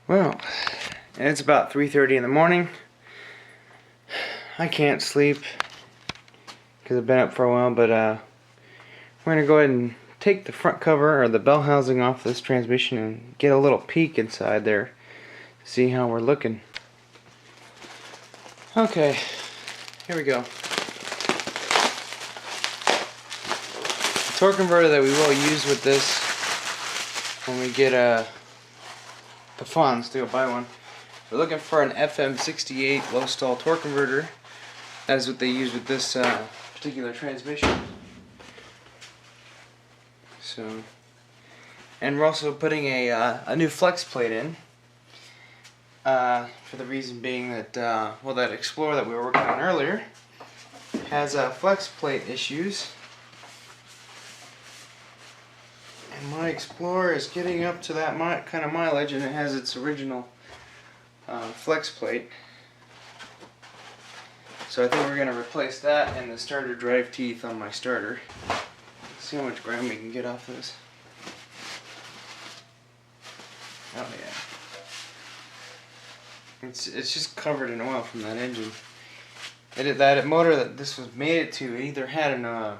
Well, it's about 3:30 in the morning. I can't sleep because I've been up for a while, but we're going to go ahead and take the front cover or the bell housing off this transmission and get a little peek inside there to see how we're looking. Okay, here we go. The torque converter that we will use with this when we get the funds to go buy one. We're looking for an FM68 low stall torque converter. That is what they use with this particular transmission. So, and we're also putting a new flex plate in. For the reason being that well, that Explorer that we were working on earlier has flex plate issues. And my Explorer is getting up to that kind of mileage, and it has its original flex plate. So I think we're going to replace that and the starter drive teeth on my starter. Let's see how much ground we can get off this. Oh yeah. It's just covered in oil from that engine. That motor that this was made to either had an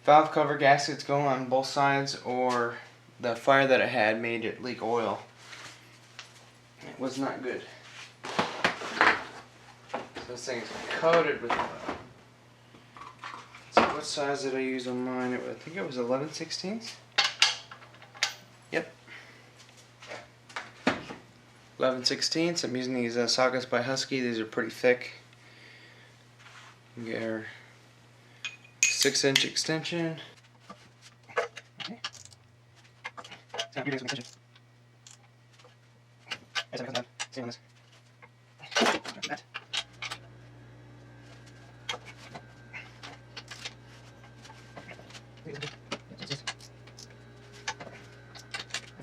valve cover gaskets go on both sides, or the fire that it had made it leak oil. It was not good. So this thing is coated with oil. So what size did I use on mine? I think it was 11/16. Yep. 11/16. I'm using these sockets by Husky. These are pretty thick. You get our 6-inch extension. Okay. So give me some extension. See on this. That. If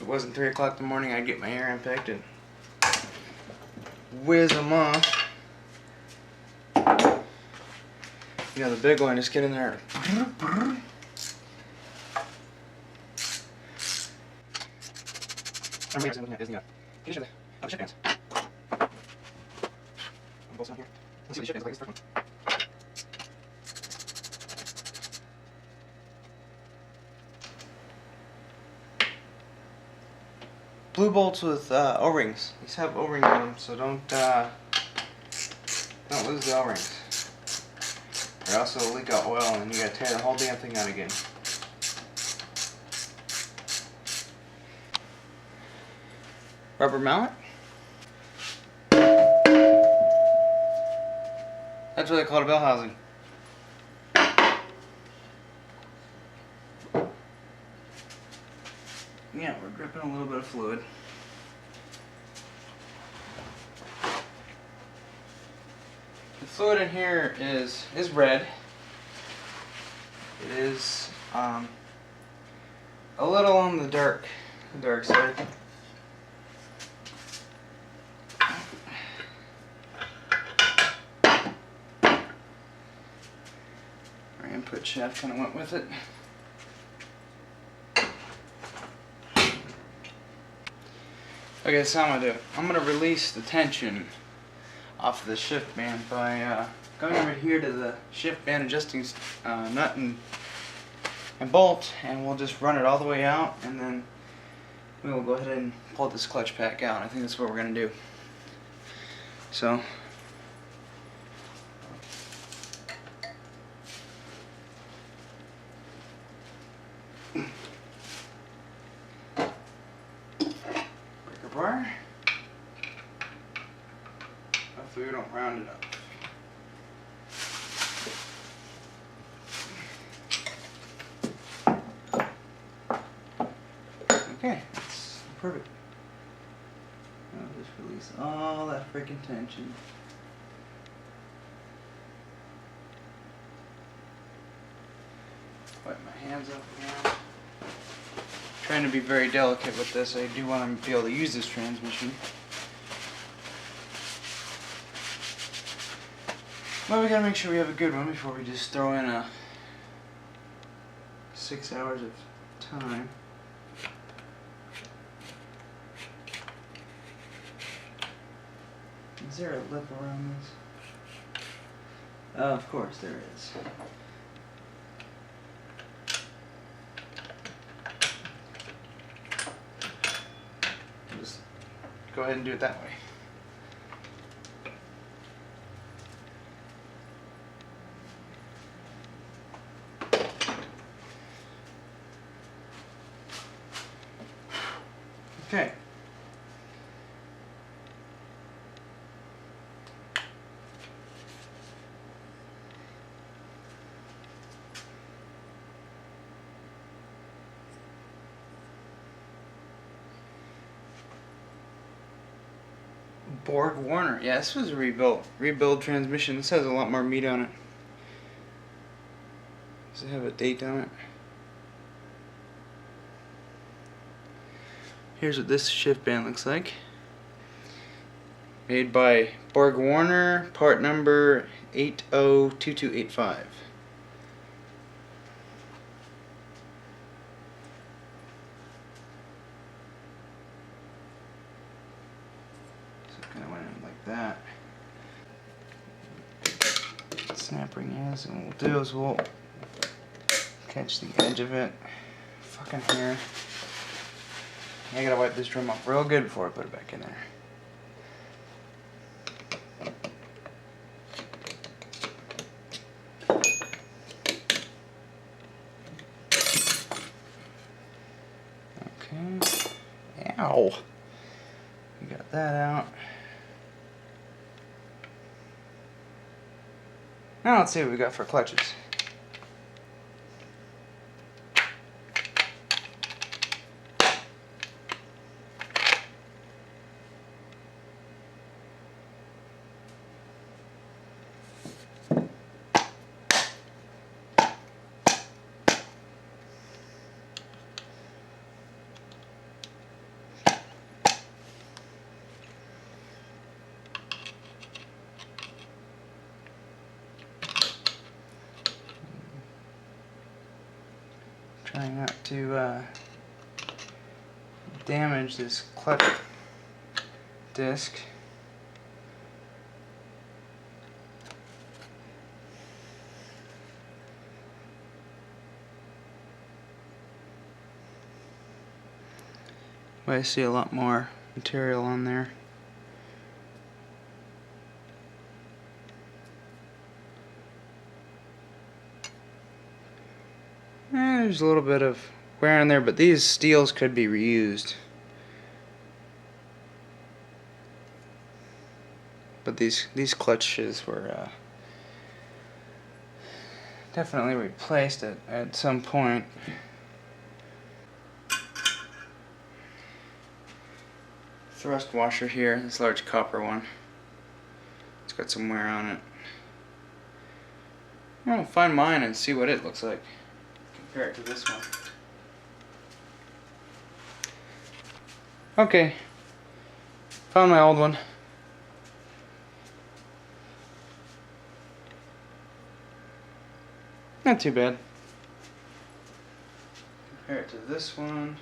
it wasn't 3 o'clock in the morning, I'd get my hair unpacked and whiz them off. You know, the big one, just get in there. Blue bolts with O-rings. These have O-rings on them, so don't lose the O-rings. They also leak out oil, and you gotta tear the whole damn thing out again. Rubber mallet. That's what they call a bell housing. Yeah, we're dripping a little bit of fluid. The fluid in here is red. It is a little on the dark side. Our input shaft kind of went with it. Okay, so I'm gonna release the tension off of the shift band by going over here to the shift band adjusting nut and bolt, and we'll just run it all the way out, and then we will go ahead and pull this clutch pack out. I think that's what we're gonna do. So. Bar. Hopefully we don't round it up. Okay, that's perfect. I'll just release all that freaking tension. Wipe my hands up again. Trying to be very delicate with this. I do want to be able to use this transmission. Well, we gotta make sure we have a good one before we just throw in 6 hours of time. Is there a lip around this? Of course there is. Just go ahead and do it that way. Okay. Borg Warner. Yeah, this was a rebuild transmission. This has a lot more meat on it. Does it have a date on it? Here's what this shift band looks like. Made by Borg Warner, part number 802285. Kind of went in like that. Snap ring is, and what we'll do is we'll catch the edge of it. Fucking hair. I gotta wipe this drum off real good before I put it back in there. Okay. Ow. We got that out. Now let's see what we got for clutches. Trying not to damage this clutch disc. But I see a lot more material on there. There's a little bit of wear on there, but these steels could be reused. But these clutches were definitely replaced at some point. Thrust washer here, this large copper one. It's got some wear on it. I'm gonna find mine and see what it looks like. Compare it to this one. Okay, found my old one. Not too bad. Compare it to this one.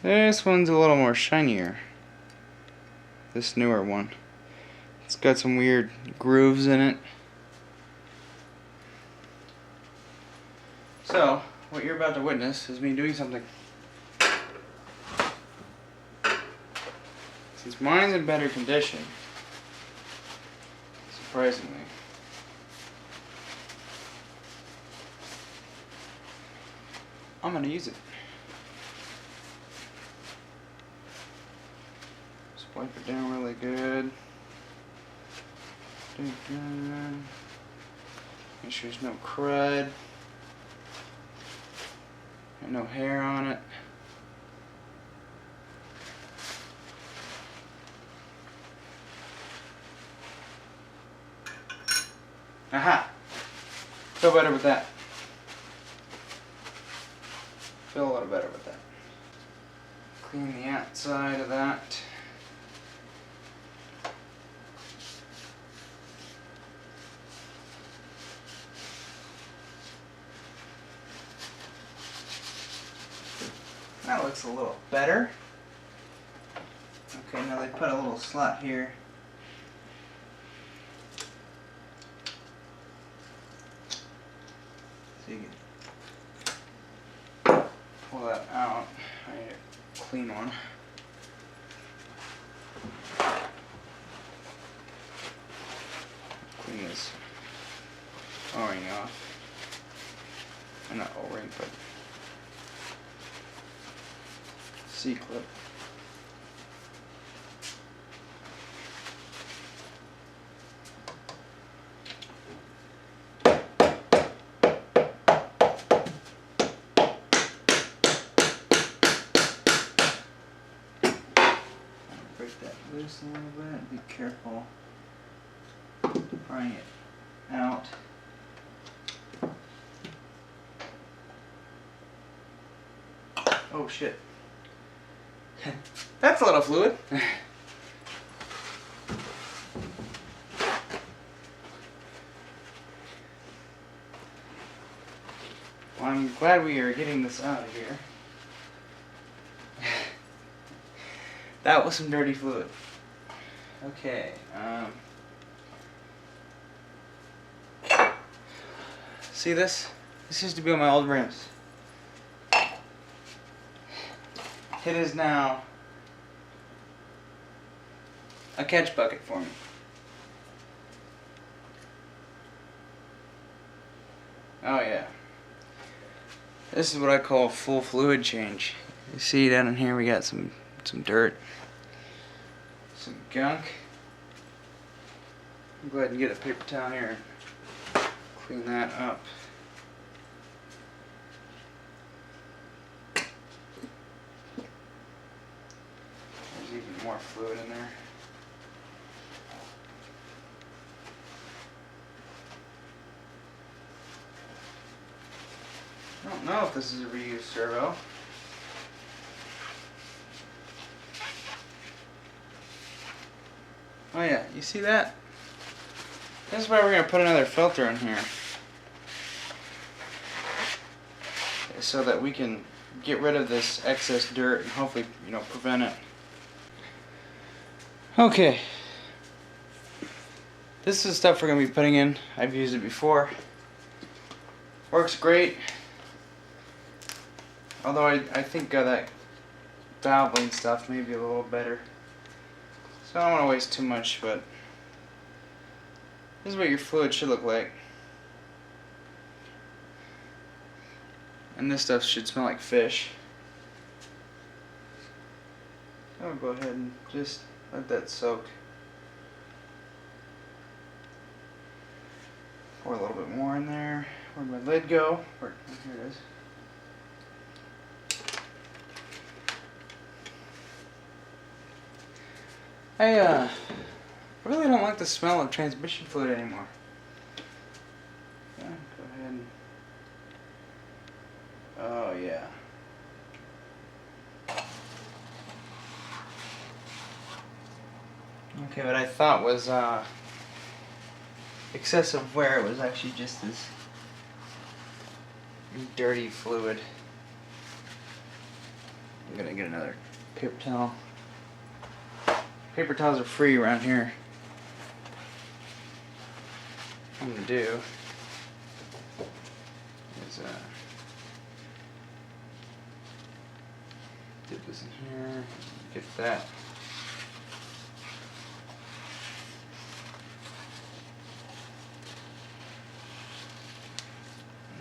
This one's a little more shinier. This newer one. It's got some weird grooves in it. So, what you're about to witness is me doing something. Since mine's in better condition, surprisingly, I'm gonna use it. Just wipe it down really good. Make sure there's no crud. And no hair on it. Aha! Feel better with that. Feel a lot better with that. Clean the outside of that. That looks a little better. Okay, now they put a little slot here. So you can pull that out. I need a clean one. Clean this O-ring off. Or not O-ring, but C-clip. Break that loose a little bit. Be careful prying it out. Oh shit. That's a lot of fluid. Well, I'm glad we are getting this out of here. That was some dirty fluid. Okay. See this? This used to be on my old rims. It is now a catch bucket for me. Oh yeah. This is what I call a full fluid change. You see down in here we got some dirt, some gunk. I'm glad to get a paper towel here and clean that up. There's even more fluid in there. I don't know if this is a reused servo. Oh yeah, you see that? This is why we're going to put another filter in here. So that we can get rid of this excess dirt and hopefully, prevent it. Okay. This is stuff we're going to be putting in. I've used it before. Works great. Although I think that valve stuff may be a little better. So I don't want to waste too much, but this is what your fluid should look like. And this stuff should smell like fish. I'll go ahead and just let that soak. Pour a little bit more in there. Where'd my lid go? Here it is. I really don't like the smell of transmission fluid anymore. Yeah, go ahead and... Oh yeah. Okay, what I thought was excessive wear was actually just this dirty fluid. I'm gonna get another paper towel. Paper towels are free around here. What I'm gonna do is dip this in here, get that.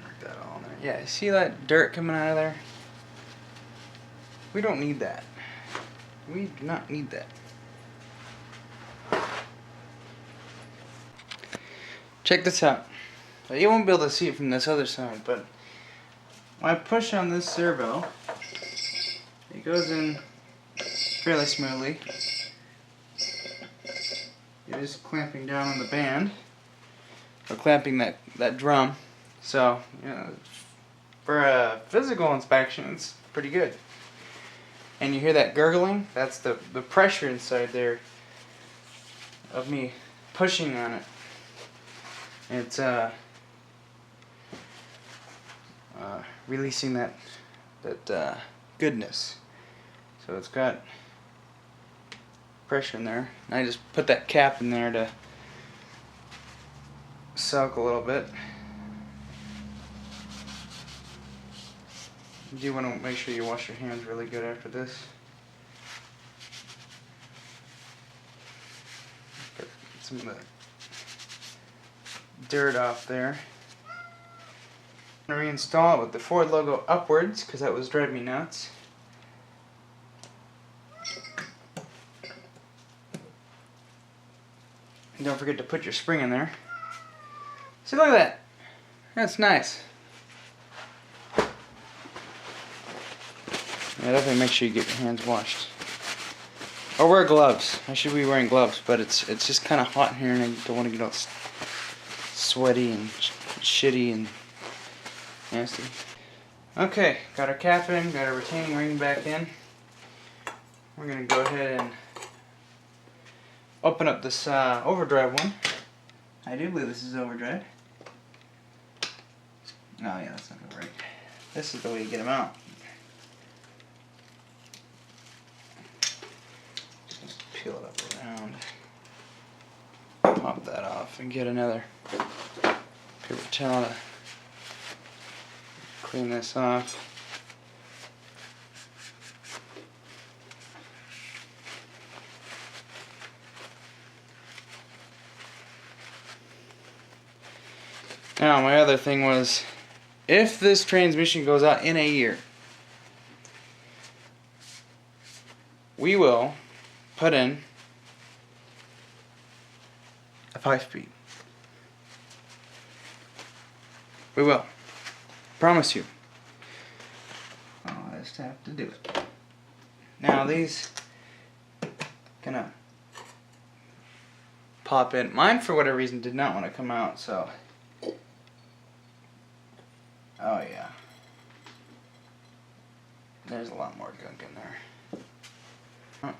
Work that all in there. Yeah, see that dirt coming out of there? We don't need that. We do not need that. Check this out. You won't be able to see it from this other side, but when I push on this servo, it goes in fairly smoothly. It is clamping down on the band, or clamping that drum. So, for a physical inspection, it's pretty good. And you hear that gurgling? That's the pressure inside there of me pushing on it. It's releasing that goodness. So it's got pressure in there. And I just put that cap in there to soak a little bit. You do want to make sure you wash your hands really good after this. Put some of the dirt off there. I'm going to reinstall it with the Ford logo upwards because that was driving me nuts. And don't forget to put your spring in there. See, look at that. That's nice. Yeah, definitely make sure you get your hands washed. Or wear gloves. I should be wearing gloves, but it's just kind of hot in here and I don't want to get all sweaty and shitty and nasty. Okay, got our cap in, got our retaining ring back in. We're going to go ahead and open up this overdrive one. I do believe this is overdrive. Oh yeah, that's not right. This is the way you get them out. Just peel it up around. Pop that off and get another paper towel to clean this off. Now my other thing was, if this transmission goes out in a year, we will put in a 5-speed. We will. Promise you. I'll just have to do it. Now these gonna pop in. Mine, for whatever reason, did not want to come out, so. Oh yeah. There's a lot more gunk in there. Oh.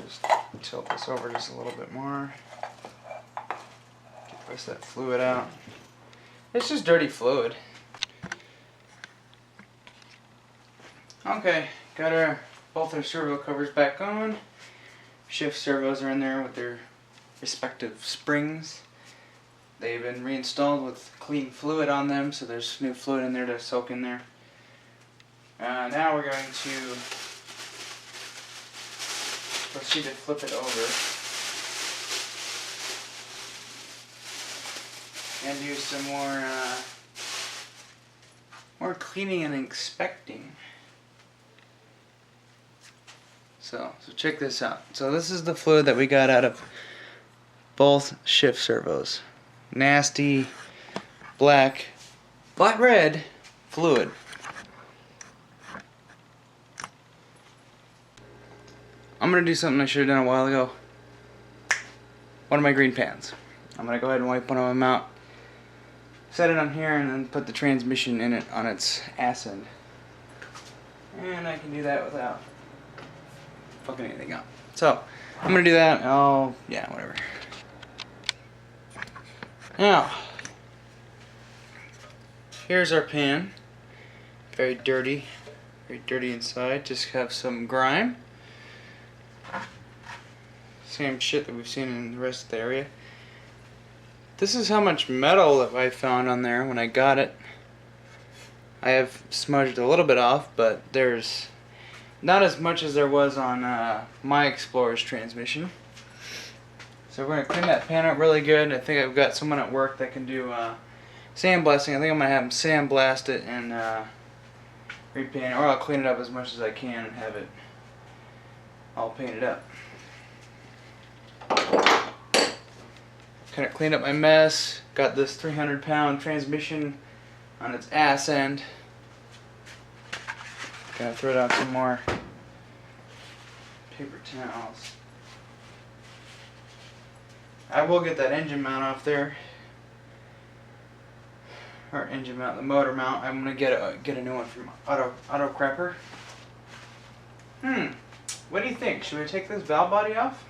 Just tilt this over just a little bit more. Get the rest of that fluid out. It's just dirty fluid. Okay, got both our servo covers back on. Shift servos are in there with their respective springs. They've been reinstalled with clean fluid on them, so there's new fluid in there to soak in there. Now we're going to proceed to flip it over and do some more cleaning and inspecting. So check this out. So this is the fluid that we got out of both shift servos. Nasty black red fluid. I'm gonna do something I should have done a while ago. One of my green pans. I'm gonna go ahead and wipe one of them out, set it on here, and then put the transmission in it on its ass end. And I can do that without fucking anything up. So I'm gonna do that. Oh yeah, whatever. Now, here's our pan. Very dirty inside. Just have some grime. Same shit that we've seen in the rest of the area. This is how much metal that I found on there when I got it. I have smudged a little bit off, but there's not as much as there was on my Explorer's transmission. So we're going to clean that pan up really good. I think I've got someone at work that can do sandblasting. I think I'm going to have them sandblast it and repaint it, or I'll clean it up as much as I can and have it all painted up. Kind of cleaned up my mess. Got this 300-pound transmission on its ass end. Gotta throw down some more paper towels. I will get that engine mount off there. Or engine mount, the motor mount. I'm gonna get a new one from Auto Crapper. What do you think? Should we take this valve body off?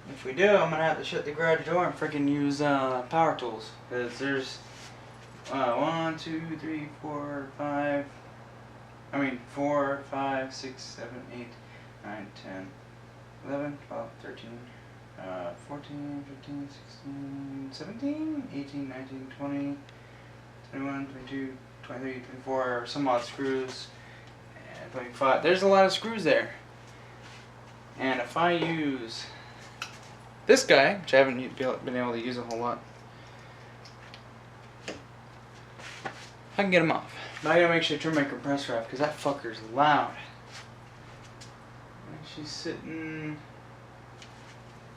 If we do, I'm gonna have to shut the garage door and freaking use power tools. Cause there's 4, 5. 5, 6, 7, 8, 9, 10, 11, 12, 13, 14, 15, 16, 17, 18, 19, 20, 21, 22, 23, 24, some odd screws, and 25. There's a lot of screws there. And if I use this guy, which I haven't been able to use a whole lot, I can get him off. But I gotta make sure to turn my compressor off because that fucker's loud. And she's sitting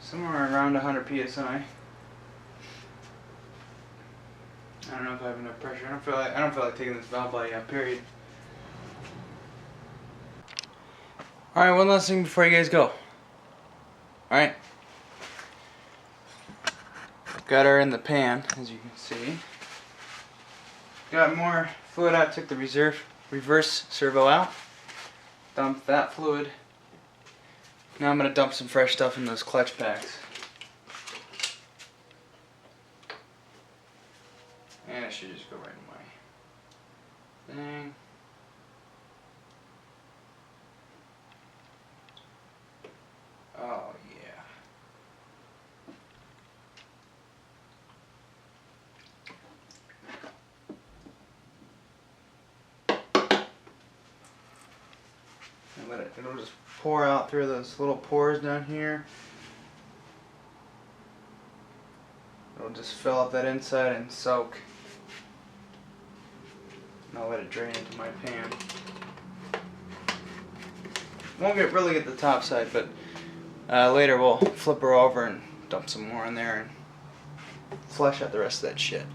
somewhere around 100 psi. I don't know if I have enough pressure. I don't feel like taking this valve body out. Period. All right, one last thing before you guys go. All right. Got her in the pan, as you can see. Got more fluid out. Took the reverse servo out. Dumped that fluid. Now I'm gonna dump some fresh stuff in those clutch packs. And it should just go right in my thing. Oh yeah. And it'll just pour out through those little pores down here. It'll just fill up that inside and soak. And I'll let it drain into my pan. Won't really get the top side, but later we'll flip her over and dump some more in there and flush out the rest of that shit.